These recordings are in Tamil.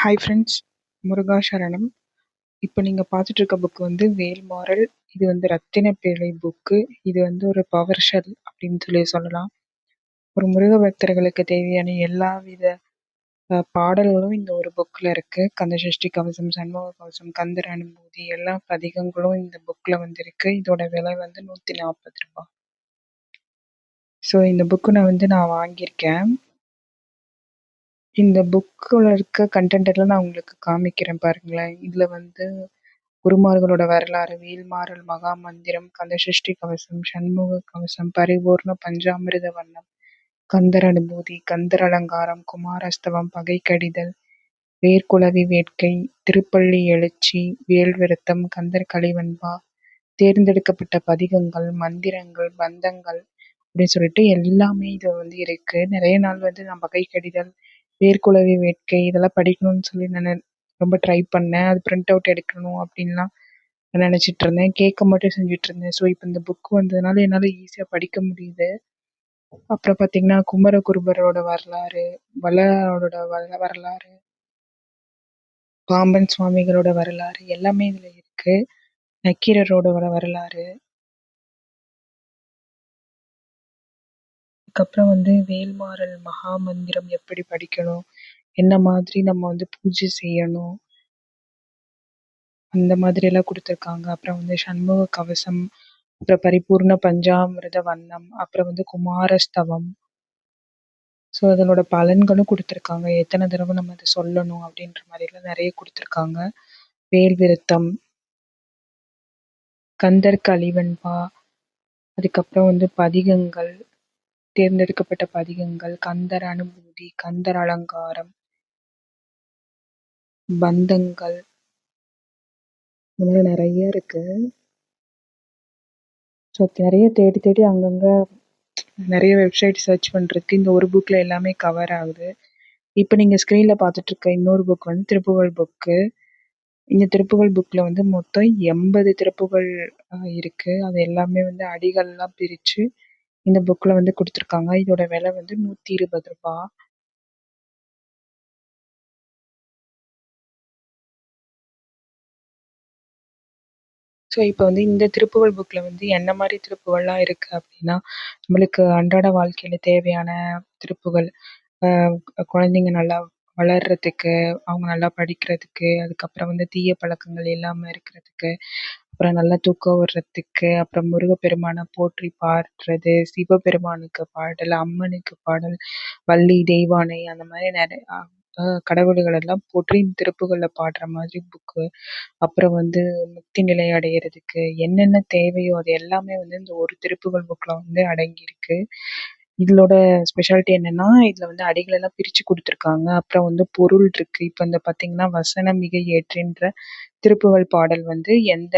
ஹாய் ஃப்ரெண்ட்ஸ், முருகா சரணம். இப்போ நீங்கள் பார்த்துட்டு இருக்க புக் வந்து வேல்மாறல். இது வந்து ரத்தின பேழை புக்கு. இது வந்து ஒரு பவர் ஷெல் அப்படின்னு சொல்லலாம். ஒரு முருக பக்தர்களுக்கு தேவையான எல்லா வித பாடல்களும் இந்த ஒரு புக்கில் இருக்குது. கந்தசஷ்டி கவசம், சண்முக கவசம், கந்தர் அனுபூதி எல்லா பதிகங்களும் இந்த புக்கில் வந்து இருக்குது. இதோட விலை வந்து 140 ரூபா. ஸோ இந்த புக்கு நான் வாங்கியிருக்கேன். இந்த புக்கில் இருக்க கண்டென்ட் எல்லாம் நான் உங்களுக்கு காமிக்கிறேன் பாருங்களேன். இதில் வந்து குருமார்களோட வரலாறு, வேல்மாறல் மகா மந்திரம், கந்தசஷ்டி கவசம், சண்முக கவசம், பரிபூர்ண பஞ்சாமிர்த வண்ணம், கந்தர் அனுபூதி, கந்தர் அலங்காரம், குமாரஸ்தவம், பகை கடிதல், வேர்க்குளவி வேட்கை, திருப்பள்ளி எழுச்சி, வேல் விருத்தம், கந்தர் கலிவன்பா, தேர்ந்தெடுக்கப்பட்ட பதிகங்கள், மந்திரங்கள், பந்தங்கள் அப்படின்னு சொல்லிட்டு எல்லாமே இது வந்து இருக்கு. நிறைய நாள் வந்து நான் பகை கடிதல், வேர்க்குளவி வேட்கை இதெல்லாம் படிக்கணும்னு சொல்லி நான் ரொம்ப ட்ரை பண்ணேன். அது பிரிண்ட் அவுட் எடுக்கணும் அப்படின்லாம் நினச்சிட்டு இருந்தேன். கேட்க மட்டும் செஞ்சுட்டு இருந்தேன். ஸோ இப்போ இந்த புக் வந்ததுனால என்னால் ஈஸியாக படிக்க முடியுது. அப்புறம் பார்த்தீங்கன்னா குமரகுருபரோட வரலாறு, வள்ளலாரோட வரலாறு, பாம்பன் சுவாமிகளோட வரலாறு எல்லாமே இதில் இருக்கு. நக்கீரரோட வரலாறு, அதுக்கப்புறம் வந்து வேல்மாறல் மகா மந்திரம் எப்படி படிக்கணும், என்ன மாதிரி நம்ம வந்து பூஜை செய்யணும், அந்த மாதிரி எல்லாம் கொடுத்துருக்காங்க. அப்புறம் வந்து சண்முக கவசம், அப்புறம் பரிபூர்ண பஞ்சாமிர்த வண்ணம், அப்புறம் வந்து குமாரஸ்தவம். ஸோ அதனோட பலன்களும் கொடுத்துருக்காங்க. எத்தனை தடவை நம்ம அதை சொல்லணும் அப்படின்ற மாதிரிலாம் நிறைய கொடுத்துருக்காங்க. வேல் விருத்தம், கந்தர் கலிவன்பா, அதுக்கப்புறம் வந்து பதிகங்கள், தேர்ந்தெடுக்கப்பட்ட பதிகங்கள், கந்தர் அனுபூதி, கந்தர் அலங்காரம், பந்தங்கள், இந்த மாதிரி நிறைய இருக்கு. ஸோ நிறைய தேடி தேடி அங்கங்கே நிறைய வெப்சைட் சர்ச் பண்ணுறதுக்கு இந்த ஒரு புக்கில் எல்லாமே கவர் ஆகுது. இப்போ நீங்கள் ஸ்க்ரீனில் பார்த்துட்டு இருக்க இன்னொரு புக் வந்து திருப்புகழ் புக்கு. இந்த திருப்புகழ் புக்கில் வந்து மொத்தம் 80 திருப்புகழ் இருக்கு. அது எல்லாமே வந்து அடிகள்லாம் பிரித்து இந்த புக்கில் வந்து கொடுத்துருக்காங்க. இதோட விலை வந்து 120 ரூபா. ஸோ இப்போ வந்து இந்த திருப்புகழ் புக்கில் வந்து என்ன மாதிரி திருப்புகள்லாம் இருக்குது அப்படின்னா, நம்மளுக்கு அன்றாட வாழ்க்கையில் தேவையான திருப்புகழ், குழந்தைங்க நல்லா வளர்றதுக்கு, அவங்க நல்லா படிக்கிறதுக்கு, அதுக்கப்புறம் வந்து தீய பழக்கங்கள் இல்லாமல் இருக்கிறதுக்கு, அப்புறம் நல்லா தூக்கம் வர்றதுக்கு, அப்புறம் முருகப்பெருமானை போற்றி பாடுறது, சிவபெருமானுக்கு பாடல், அம்மனுக்கு பாடல், வள்ளி தெய்வானை அந்த மாதிரி நிறைய கடவுள்கள் எல்லாம் போற்றி இந்த திருப்புகழில் பாடுற மாதிரி புக்கு. அப்புறம் வந்து முக்தி நிலை அடையிறதுக்கு என்னென்ன தேவையோ அது எல்லாமே வந்து இந்த ஒரு திருப்புகழ் புக்கில் வந்து அடங்கியிருக்கு. இதோட ஸ்பெஷாலிட்டி என்னன்னா, இதில் வந்து அடிகள் எல்லாம் பிரித்து கொடுத்துருக்காங்க. அப்புறம் வந்து பொருள் இருக்கு. இப்போ இந்த பார்த்தீங்கன்னா வசனம் மிக ஏற்றின்ற திருப்புகழ் பாடல் வந்து எந்த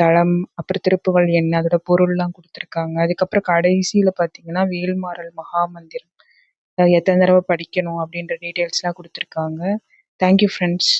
தளம், அப்புறம் திருப்புகழ் என்ன, அதோட பொருள்லாம் கொடுத்துருக்காங்க. அதுக்கப்புறம் கடைசியில் பார்த்தீங்கன்னா வேல்மாறல் மகாமந்திரம் எத்தனை தடவை படிக்கணும் அப்படின்ற டீட்டெயில்ஸ்லாம் கொடுத்துருக்காங்க. Thank you friends.